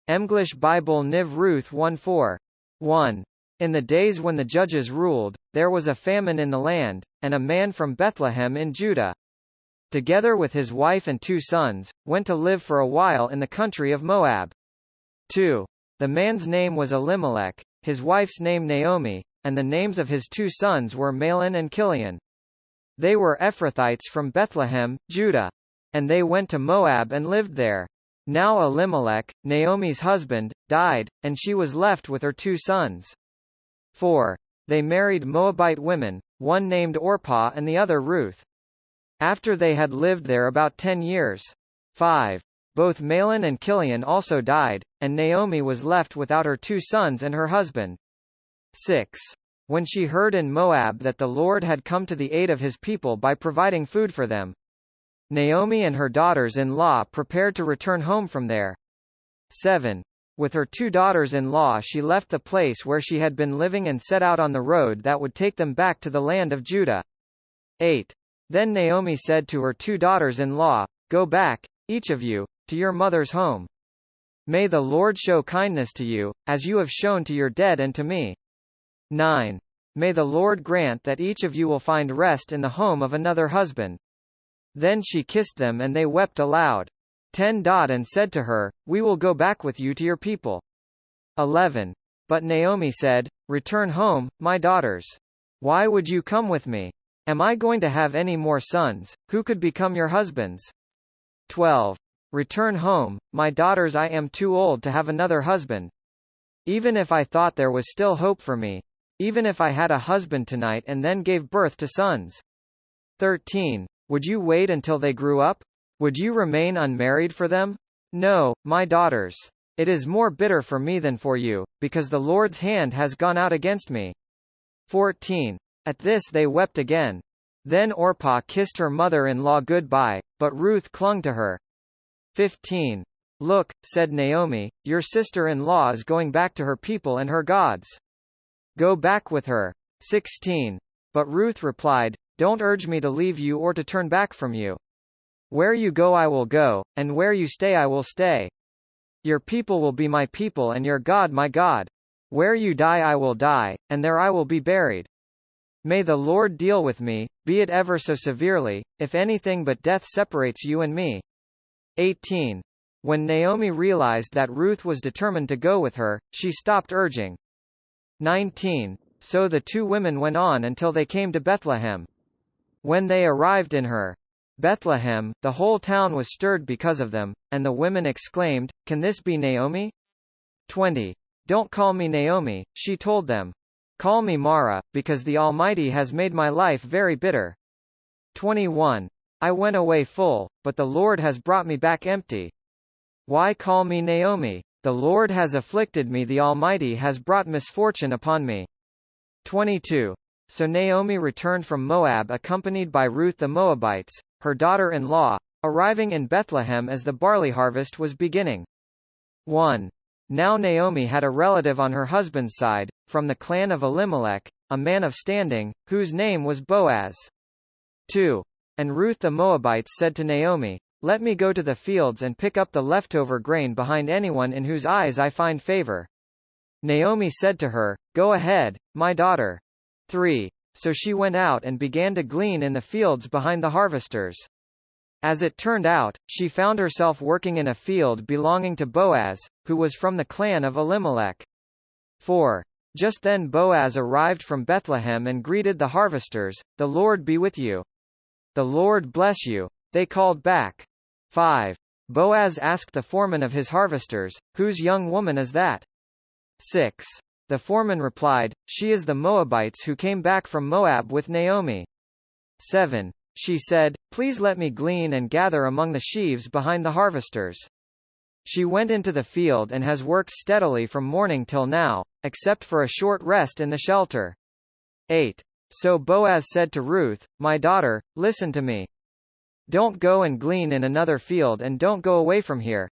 English Bible NIV Ruth 1:4. 1. In the days when the judges ruled, there was a famine in the land, and a man from Bethlehem in Judah, together with his wife and 2 sons, went to live for a while in the country of Moab. 2. The man's name was Elimelech, his wife's name Naomi, and the names of his 2 sons were Mahlon and Chilion. They were Ephrathites from Bethlehem, Judah. And they went to Moab and lived there. Now Elimelech, Naomi's husband, died, and she was left with her 2 sons. 4. They married Moabite women, one named Orpah and the other Ruth. After they had lived there about 10 years. 5. Both Mahlon and Chilion also died, and Naomi was left without her 2 sons and her husband. 6. When she heard in Moab that the Lord had come to the aid of his people by providing food for them, Naomi and her daughters-in-law prepared to return home from there. 7. With her 2 daughters-in-law she left the place where she had been living and set out on the road that would take them back to the land of Judah. 8. Then Naomi said to her 2 daughters-in-law, "Go back, each of you, to your mother's home. May the Lord show kindness to you, as you have shown to your dead and to me. 9. May the Lord grant that each of you will find rest in the home of another husband." Then she kissed them and they wept aloud. 10. And said to her, "We will go back with you to your people." 11. But Naomi said, "Return home, my daughters. Why would you come with me? Am I going to have any more sons, who could become your husbands? 12. Return home, my daughters, I am too old to have another husband. Even if I thought there was still hope for me, even if I had a husband tonight and then gave birth to sons. 13. Would you wait until they grew up? Would you remain unmarried for them? No, my daughters. It is more bitter for me than for you, because the Lord's hand has gone out against me." 14. At this they wept again. Then Orpah kissed her mother-in-law goodbye, but Ruth clung to her. 15. "Look," said Naomi, "your sister-in-law is going back to her people and her gods. Go back with her." 16. But Ruth replied, "Don't urge me to leave you or to turn back from you. Where you go I will go, and where you stay I will stay. Your people will be my people and your God my God. Where you die I will die, and there I will be buried. May the Lord deal with me, be it ever so severely, if anything but death separates you and me." 18. When Naomi realized that Ruth was determined to go with her, she stopped urging. 19. So the 2 women went on until they came to Bethlehem. When they arrived in her Bethlehem, the whole town was stirred because of them, and the women exclaimed, "Can this be Naomi?" 20. "Don't call me Naomi," she told them. "Call me Mara, because the Almighty has made my life very bitter." 21. "I went away full, but the Lord has brought me back empty. Why call me Naomi? The Lord has afflicted me, the Almighty has brought misfortune upon me." 22. So Naomi returned from Moab accompanied by Ruth the Moabites, her daughter-in-law, arriving in Bethlehem as the barley harvest was beginning. 1. Now Naomi had a relative on her husband's side, from the clan of Elimelech, a man of standing, whose name was Boaz. 2. And Ruth the Moabite said to Naomi, "Let me go to the fields and pick up the leftover grain behind anyone in whose eyes I find favor." Naomi said to her, "Go ahead, my daughter." 3. So she went out and began to glean in the fields behind the harvesters. As it turned out, she found herself working in a field belonging to Boaz, who was from the clan of Elimelech. 4. Just then Boaz arrived from Bethlehem and greeted the harvesters, "The Lord be with you." "The Lord bless you," they called back. 5. Boaz asked the foreman of his harvesters, "Whose young woman is that?" 6. The foreman replied, "She is the Moabites who came back from Moab with Naomi." 7. She said, "Please let me glean and gather among the sheaves behind the harvesters." She went into the field and has worked steadily from morning till now, except for a short rest in the shelter. 8. So Boaz said to Ruth, "My daughter, listen to me. Don't go and glean in another field and don't go away from here.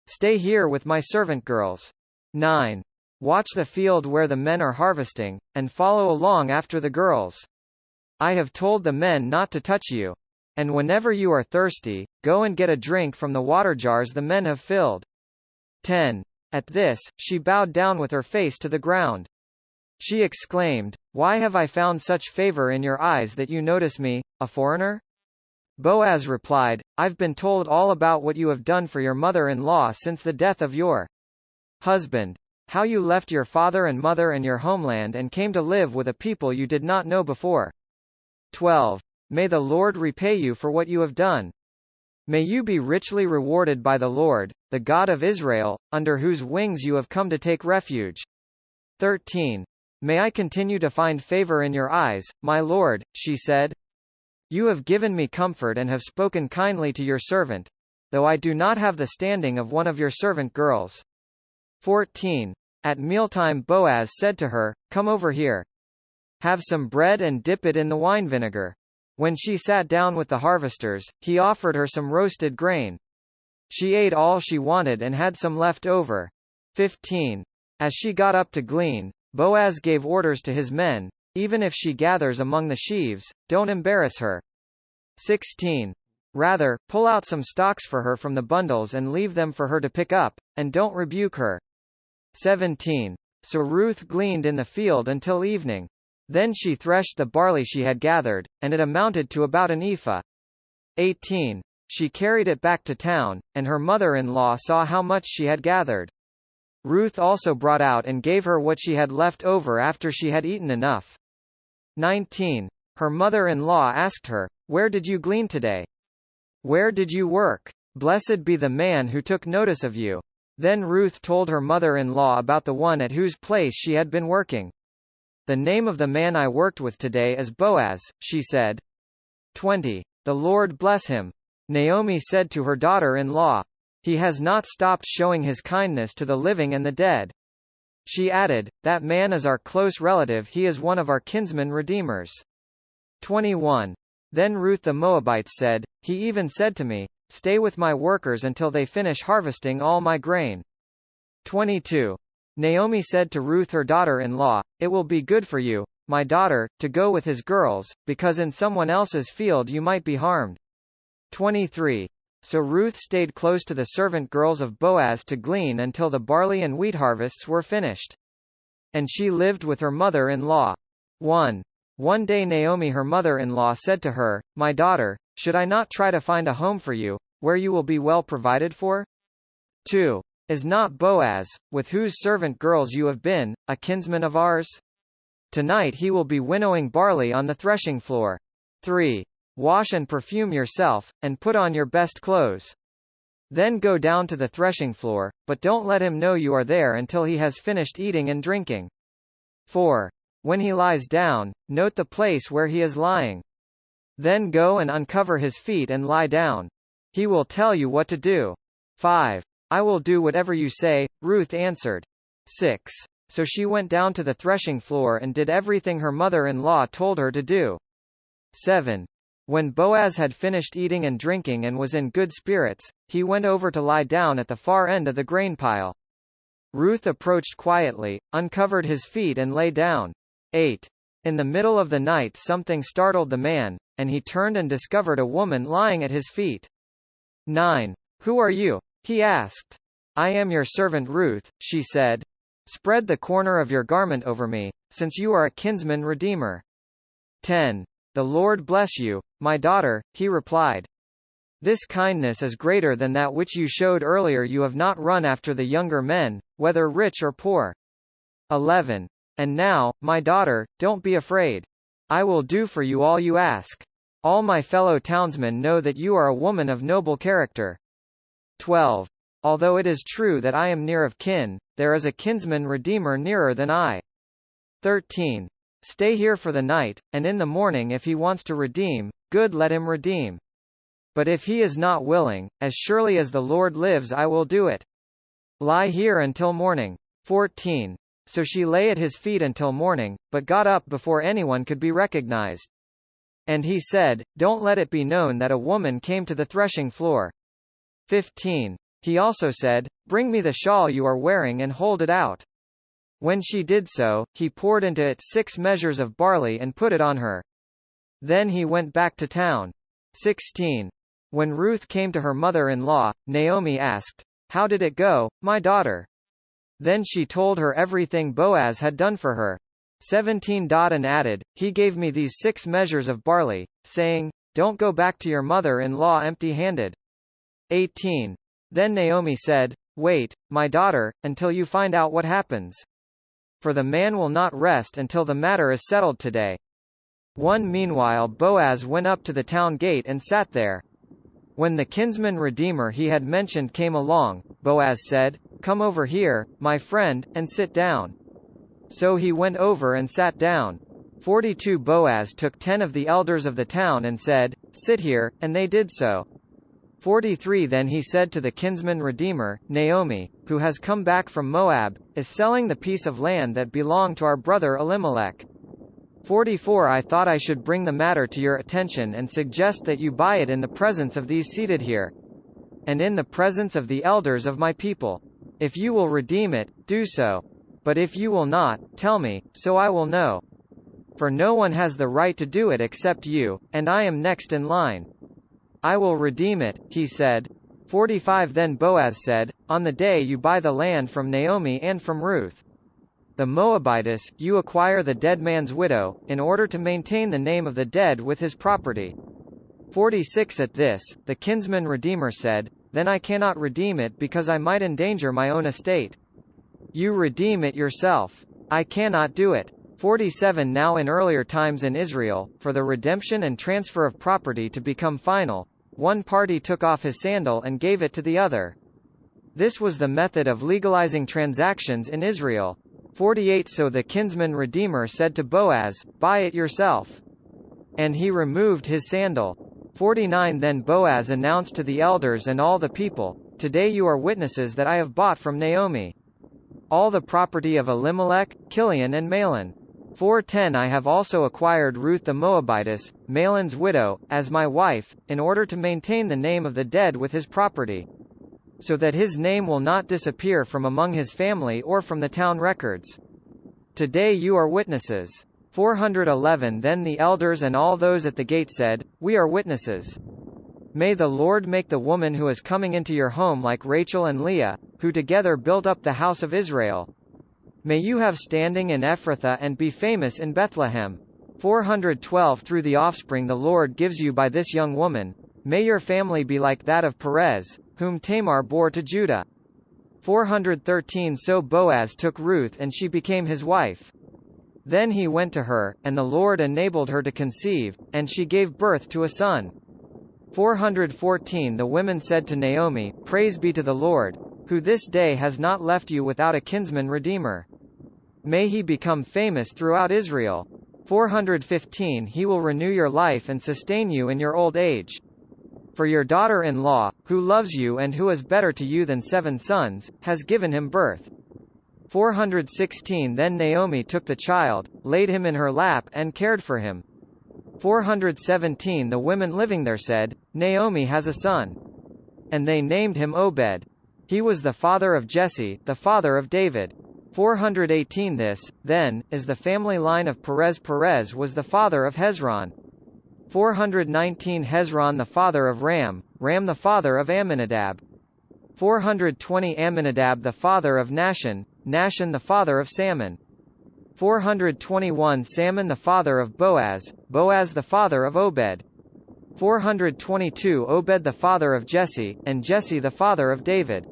Stay here with my servant girls. 9. Watch the field where the men are harvesting, and follow along after the girls. I have told the men not to touch you. And whenever you are thirsty, go and get a drink from the water jars the men have filled. 10. At this, she bowed down with her face to the ground. She exclaimed, "Why have I found such favor in your eyes that you notice me, a foreigner?" Boaz replied, "I've been told all about what you have done for your mother-in-law since the death of your husband. How you left your father and mother and your homeland and came to live with a people you did not know before. 12. May the Lord repay you for what you have done. May you be richly rewarded by the Lord, the God of Israel, under whose wings you have come to take refuge. 13. May I continue to find favor in your eyes, my Lord," she said. "You have given me comfort and have spoken kindly to your servant, though I do not have the standing of one of your servant girls." 14. At mealtime Boaz said to her, "Come over here. Have some bread and dip it in the wine vinegar." When she sat down with the harvesters, he offered her some roasted grain. She ate all she wanted and had some left over. 15. As she got up to glean, Boaz gave orders to his men, "Even if she gathers among the sheaves, don't embarrass her." 16. Rather, pull out some stalks for her from the bundles and leave them for her to pick up, and don't rebuke her. 17. So Ruth gleaned in the field until evening. Then she threshed the barley she had gathered, and it amounted to about an ephah. 18. She carried it back to town, and her mother-in-law saw how much she had gathered. Ruth also brought out and gave her what she had left over after she had eaten enough. 19. Her mother-in-law asked her, "Where did you glean today? Where did you work? Blessed be the man who took notice of you." Then Ruth told her mother-in-law about the one at whose place she had been working. "The name of the man I worked with today is Boaz," she said. 20. The Lord bless him. Naomi said to her daughter-in-law, "He has not stopped showing his kindness to the living and the dead." She added, "That man is our close relative, he is one of our kinsman redeemers." 21. Then Ruth the Moabite said, "He even said to me, 'Stay with my workers until they finish harvesting all my grain.'" 22. Naomi said to Ruth her daughter-in-law, "It will be good for you, my daughter, to go with his girls, because in someone else's field you might be harmed." 23. So Ruth stayed close to the servant girls of Boaz to glean until the barley and wheat harvests were finished. And she lived with her mother-in-law. 1. One day Naomi her mother-in-law said to her, "My daughter, should I not try to find a home for you, where you will be well provided for?" 2. Is not Boaz, with whose servant girls you have been, a kinsman of ours? Tonight he will be winnowing barley on the threshing floor. 3. Wash and perfume yourself, and put on your best clothes. Then go down to the threshing floor, but don't let him know you are there until he has finished eating and drinking. 4. When he lies down, note the place where he is lying. Then go and uncover his feet and lie down. He will tell you what to do. 5. I will do whatever you say, Ruth answered. 6. So she went down to the threshing floor and did everything her mother-in-law told her to do. 7. When Boaz had finished eating and drinking and was in good spirits, he went over to lie down at the far end of the grain pile. Ruth approached quietly, uncovered his feet and lay down. 8. In the middle of the night something startled the man, and he turned and discovered a woman lying at his feet. 9. Who are you? He asked. I am your servant Ruth, she said. Spread the corner of your garment over me, since you are a kinsman redeemer. 10. The Lord bless you, my daughter, he replied. This kindness is greater than that which you showed earlier. You have not run after the younger men, whether rich or poor. 11. And now, my daughter, don't be afraid. I will do for you all you ask. All my fellow townsmen know that you are a woman of noble character. 12. Although it is true that I am near of kin, there is a kinsman redeemer nearer than I. 13. Stay here for the night, and in the morning if he wants to redeem, good, let him redeem. But if he is not willing, as surely as the Lord lives I will do it. Lie here until morning. 14. So she lay at his feet until morning, but got up before anyone could be recognized. And he said, Don't let it be known that a woman came to the threshing floor. 15. He also said, Bring me the shawl you are wearing and hold it out. When she did so, he poured into it 6 measures of barley and put it on her. Then he went back to town. 16. When Ruth came to her mother-in-law, Naomi asked, How did it go, my daughter? Then she told her everything Boaz had done for her. 17. And added, he gave me these 6 measures of barley, saying, don't go back to your mother-in-law empty-handed. 18. Then Naomi said, wait, my daughter, until you find out what happens. For the man will not rest until the matter is settled today. 1. Meanwhile Boaz went up to the town gate and sat there. When the kinsman redeemer he had mentioned came along, Boaz said, come over here, my friend, and sit down. So he went over and sat down. 42. Boaz took 10 of the elders of the town and said, sit here, and they did so. 43. Then he said to the kinsman redeemer, Naomi, who has come back from Moab, is selling the piece of land that belonged to our brother Elimelech. 44. I thought I should bring the matter to your attention and suggest that you buy it in the presence of these seated here, and in the presence of the elders of my people. If you will redeem it, do so. But if you will not, tell me, so I will know. For no one has the right to do it except you, and I am next in line. I will redeem it, he said. 45. Then Boaz said, on the day you buy the land from Naomi and from Ruth, the Moabitess, you acquire the dead man's widow, in order to maintain the name of the dead with his property. 46. At this, the kinsman redeemer said, then I cannot redeem it because I might endanger my own estate. You redeem it yourself. I cannot do it. 47. Now in earlier times in Israel, for the redemption and transfer of property to become final, one party took off his sandal and gave it to the other. This was the method of legalizing transactions in Israel. 48. So the kinsman redeemer said to Boaz, buy it yourself. And he removed his sandal. 49. Then Boaz announced to the elders and all the people, today you are witnesses that I have bought from Naomi all the property of Elimelech, Kilion and Mahlon. 4:10 I have also acquired Ruth the Moabitess, Mahlon's widow, as my wife, in order to maintain the name of the dead with his property, so that his name will not disappear from among his family or from the town records. Today you are witnesses. 411 Then the elders and all those at the gate said, we are witnesses. May the Lord make the woman who is coming into your home like Rachel and Leah, who together built up the house of Israel. May you have standing in Ephrathah and be famous in Bethlehem. 412 Through the offspring the Lord gives you by this young woman, may your family be like that of Perez, whom Tamar bore to Judah. 413 So Boaz took Ruth and she became his wife. Then he went to her, and the Lord enabled her to conceive, and she gave birth to a son. 414 The women said to Naomi, praise be to the Lord, who this day has not left you without a kinsman redeemer. May he become famous throughout Israel. 415 He will renew your life and sustain you in your old age. For your daughter-in-law, who loves you and who is better to you than 7 sons, has given him birth. 416 Then Naomi took the child, laid him in her lap and cared for him. 417 The women living there said, Naomi has a son. And they named him Obed. He was the father of Jesse, the father of David. 418 This, then, is the family line of Perez. Perez was the father of Hezron. 419 Hezron the father of Ram, Ram the father of Amminadab. 420 Amminadab the father of Nahshon, Nahshon the father of Salmon. 421 Salmon the father of Boaz, Boaz the father of Obed. 422 Obed the father of Jesse, and Jesse the father of David.